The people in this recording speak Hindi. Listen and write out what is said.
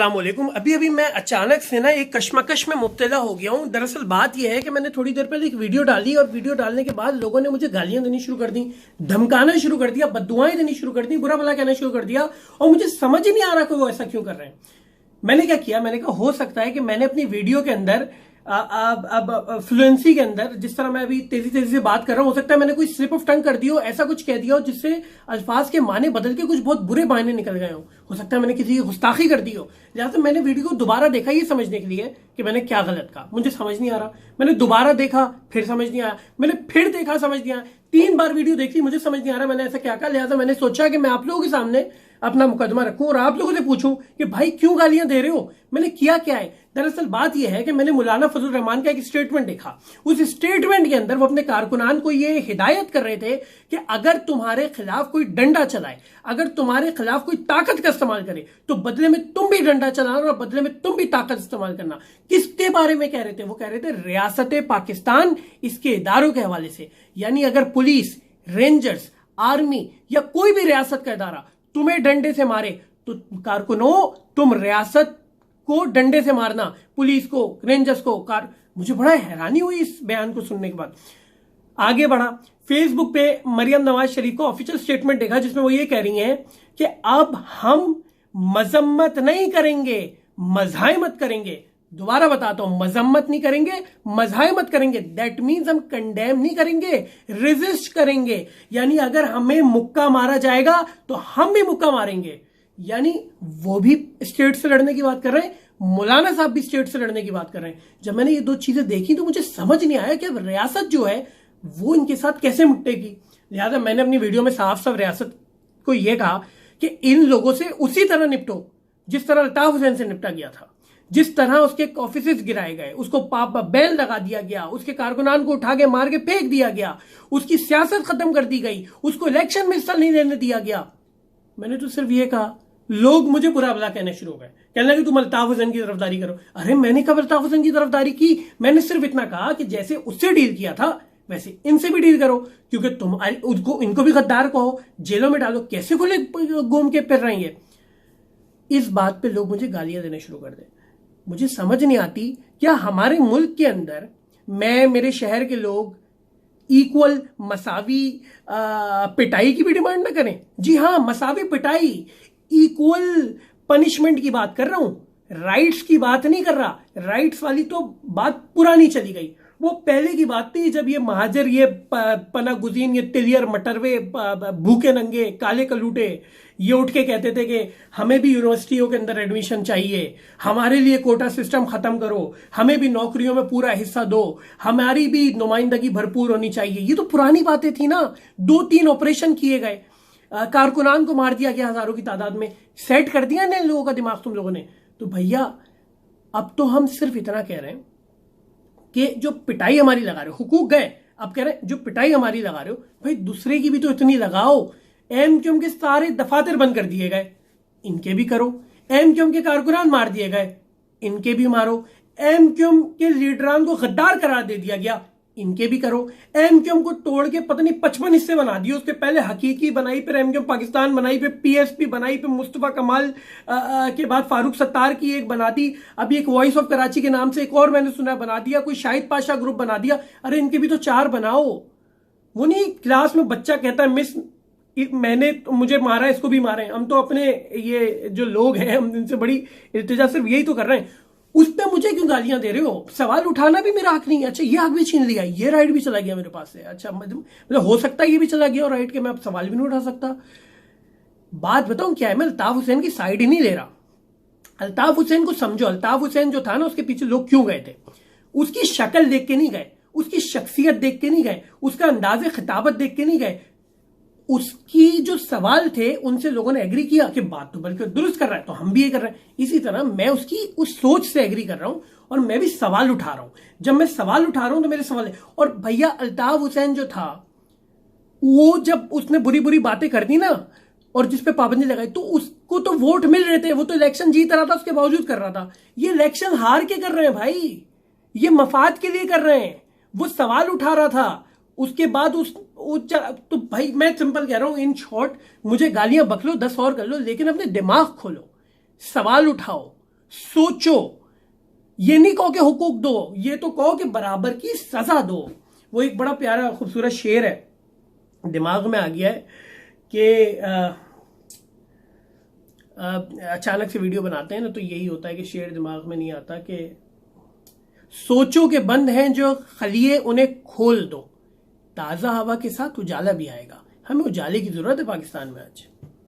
अस्सलामुअलैकुम। अभी अभी मैं अचानक से ना एक कश्मकश में मुब्तला हो गया हूँ। दरअसल बात यह है कि मैंने थोड़ी देर पहले एक वीडियो डाली और वीडियो डालने के बाद लोगों ने मुझे गालियां देनी शुरू कर दी, धमकाना शुरू कर दिया, बद्दुआएं देनी शुरू कर दी, बुरा भला कहना शुरू कर दिया और मुझे समझ ही नहीं आ रहा कि वो ऐसा क्यों कर रहे हैं। मैंने क्या किया, मैंने कहा हो सकता है कि मैंने अपनी वीडियो के अंदर अब फ्लुएंसी के अंदर जिस तरह मैं अभी तेजी तेजी से बात कर रहा हूं, हो सकता है मैंने कोई स्लिप ऑफ टंग कर दिया हो, ऐसा कुछ कह दिया हो जिससे अल्फाज के माने बदल के कुछ बहुत बुरे मायने निकल गए हो सकता है मैंने किसी की गुस्ताखी कर दी हो। लिहाजा मैंने वीडियो को दोबारा देखा ये समझने के लिए कि मैंने क्या गलत कहा, मुझे समझ नहीं आ रहा। मैंने दोबारा देखा, फिर समझ नहीं आया, मैंने फिर देखा, समझ नहीं आया, 3 बार वीडियो देखी, मुझे समझ नहीं आ रहा मैंने ऐसा क्या कहा। लिहाजा मैंने सोचा कि मैं आप लोगों के सामने अपना मुकदमा रखूं और आप लोगों से पूछूं कि भाई क्यों गालियां दे रहे हो, मैंने किया क्या है। दरअसल बात यह है कि मैंने मौलाना फजल रहमान का एक स्टेटमेंट देखा। उस स्टेटमेंट के अंदर वो अपने कारकुनान को ये हिदायत कर रहे थे कि अगर तुम्हारे खिलाफ कोई डंडा चलाए, अगर तुम्हारे खिलाफ कोई ताकत का इस्तेमाल करे तो बदले में तुम भी डंडा चलाना और बदले में तुम भी ताकत इस्तेमाल करना। किसके बारे में कह रहे थे? वो कह रहे थे रियासत पाकिस्तान, इसके इदारों के हवाले से। यानी अगर पुलिस, रेंजर्स, आर्मी या कोई भी रियासत का इदारा तुम्हें डंडे से मारे तो कारकुनों तुम रियासत को डंडे से मारना, पुलिस को, रेंजर्स को। मुझे बड़ा हैरानी हुई इस बयान को सुनने के बाद। आगे बढ़ा, फेसबुक पे मरियम नवाज शरीफ को ऑफिशियल स्टेटमेंट देखा जिसमें वो ये कह रही हैं कि अब हम मजम्मत नहीं करेंगे, मज़ाहमत करेंगे। दोबारा बताता हूं, मजम्मत नहीं करेंगे, मज़ाहमत करेंगे। दैट मीन्स हम कंडेम नहीं करेंगे, रेजिस्ट करेंगे। यानी अगर हमें मुक्का मारा जाएगा तो हम भी मुक्का मारेंगे। यानी वो भी स्टेट से लड़ने की बात कर रहे हैं, मौलाना साहब भी स्टेट से लड़ने की बात कर रहे हैं। जब मैंने ये दो चीजें देखी तो मुझे समझ नहीं आया कि अब रियासत जो है वो इनके साथ कैसे निपटेगी। लिहाजा मैंने अपनी वीडियो में साफ साफ रियासत को यह कहा कि इन लोगों से उसी तरह निपटो जिस तरह अल्ताफ हुसैन से निपटा गया था, जिस तरह उसके ऑफिस गिराए गए, उसको बैन लगा दिया गया, उसके कारकुनान को उठा के मार के फेंक दिया गया, उसकी सियासत खत्म कर दी गई, उसको इलेक्शन में हिस्सा नहीं लेने दिया गया। मैंने तो सिर्फ ये कहा, लोग मुझे बुरा भला कहने शुरू हो गए, कहने लगे तुम अल्ताफ हुसैन की तरफदारी करो। अरे मैंने कब अल्ताफ हुसैन की तरफदारी की? मैंने सिर्फ इतना कहा कि जैसे उससे डील किया था वैसे इनसे भी डील करो, क्योंकि तुम इनको भी गद्दार कहो, जेलों में डालो, कैसे खुले घूम के फिर रहे हैं। इस बात पे लोग मुझे गालियां देने शुरू कर दे। मुझे समझ नहीं आती, क्या हमारे मुल्क के अंदर मैं, मेरे शहर के लोग इक्वल मसावी पिटाई की भी डिमांड ना करें? जी हाँ, मसावी पिटाई, इक्वल पनिशमेंट की बात कर रहा हूं, राइट्स की बात नहीं कर रहा। राइट्स वाली तो बात पुरानी चली गई, वो पहले की बात थी जब ये महाजर, ये पना गुजीन, ये तिलियर मटरवे, भूखे नंगे, काले कलूटे, ये उठ के कहते थे कि हमें भी यूनिवर्सिटियों के अंदर एडमिशन चाहिए, हमारे लिए कोटा सिस्टम खत्म करो, हमें भी नौकरियों में पूरा हिस्सा दो, हमारी भी नुमाइंदगी भरपूर होनी चाहिए। ये तो पुरानी बातें थी ना। 2-3 ऑपरेशन किए गए, कारकुनान को मार दिया गया हजारों की तादाद में, सेट कर दिया ना लोगों का दिमाग तुम लोगों ने। तो भैया अब तो हम सिर्फ इतना कह रहे हैं कि जो पिटाई हमारी लगा रहे हो, हुकूक गए, अब कह रहे हैं जो पिटाई हमारी लगा रहे हो भाई दूसरे की भी तो इतनी लगाओ। एमक्यूएम के सारे दफातर बंद कर दिए गए, इनके भी करो। एमक्यूएम के कारकुनान मार दिए गए, इनके भी मारो। एमक्यूएम के लीडरान को गद्दार करार दे दिया गया, इनके भी करो। एमक्यूएम को तोड़ के पता नहीं 55 हिस्से बना दिए। उसके पहले हकीकी बनाई, फिर एमक्यूएम पाकिस्तान बनाई, फिर पीएसपी बनाई, फिर मुस्तफा कमाल के बाद फारूक सत्तार की एक बना दी, अभी एक वॉइस ऑफ कराची के नाम से एक और मैंने सुना बना दिया, कोई शाहिद पाशा ग्रुप बना दिया। अरे इनके भी तो 4 बनाओ। वो नहीं क्लास में बच्चा कहता है मिस मैंने तो मुझे मारा, इसको भी मारे। हम तो अपने ये जो लोग हैं हम इनसे बड़ी इल्तिजा सिर्फ यही तो कर रहे हैं। उस पर मुझे क्यों गालियां दे रहे हो? सवाल उठाना भी मेरा हक नहीं है। अच्छा ये हक भी छीन लिया, ये राइट भी चला गया मेरे पास से। अच्छा मतलब हो सकता है ये भी चला गया और राइट के मैं अब सवाल भी नहीं उठा सकता। बात बताऊं क्या है, मैं अल्ताफ हुसैन की साइड ही नहीं ले रहा। अल्ताफ हुसैन को समझो, अल्ताफ हुसैन जो था ना उसके पीछे लोग क्यों गए थे? उसकी शक्ल देख के नहीं गए, उसकी शख्सियत देख के नहीं गए, उसका अंदाजे खिताबत देख के नहीं गए। उसकी जो सवाल थे उनसे लोगों ने एग्री किया कि बात तो बल्कि दुरुस्त कर रहा है, तो हम भी ये कर रहे हैं। इसी तरह मैं उसकी उस सोच से एग्री कर रहा हूं और मैं भी सवाल उठा रहा हूं। जब मैं सवाल उठा रहा हूं तो मेरे सवाल है। और भैया अल्ताफ हुसैन जो था वो जब उसने बुरी बुरी बातें कर दी ना और जिस पे पाबंदी लगाई तो उसको तो वोट मिल रहे थे, वो तो इलेक्शन जीत रहा था, उसके बावजूद कर रहा था। ये इलेक्शन हार के कर रहे हैं भाई, ये मफाद के लिए कर रहे हैं। वो सवाल उठा रहा था, उसके बाद तो भाई मैं सिंपल कह रहा हूं, इन शॉर्ट मुझे गालियां बक लो, 10 और कर लो, लेकिन अपने दिमाग खोलो, सवाल उठाओ, सोचो, ये नहीं कहो कि हुकूक दो, ये तो कहो कि बराबर की सजा दो। वो एक बड़ा प्यारा खूबसूरत शेर है, दिमाग में आ गया है कि अचानक से वीडियो बनाते हैं ना, तो यही होता है कि शेर दिमाग में नहीं आता कि सोचो के बंद हैं जो खलिए उन्हें खोल दो, ताज़ा हवा के साथ उजाला भी आएगा। हमें उजाले की ज़रूरत है पाकिस्तान में आज।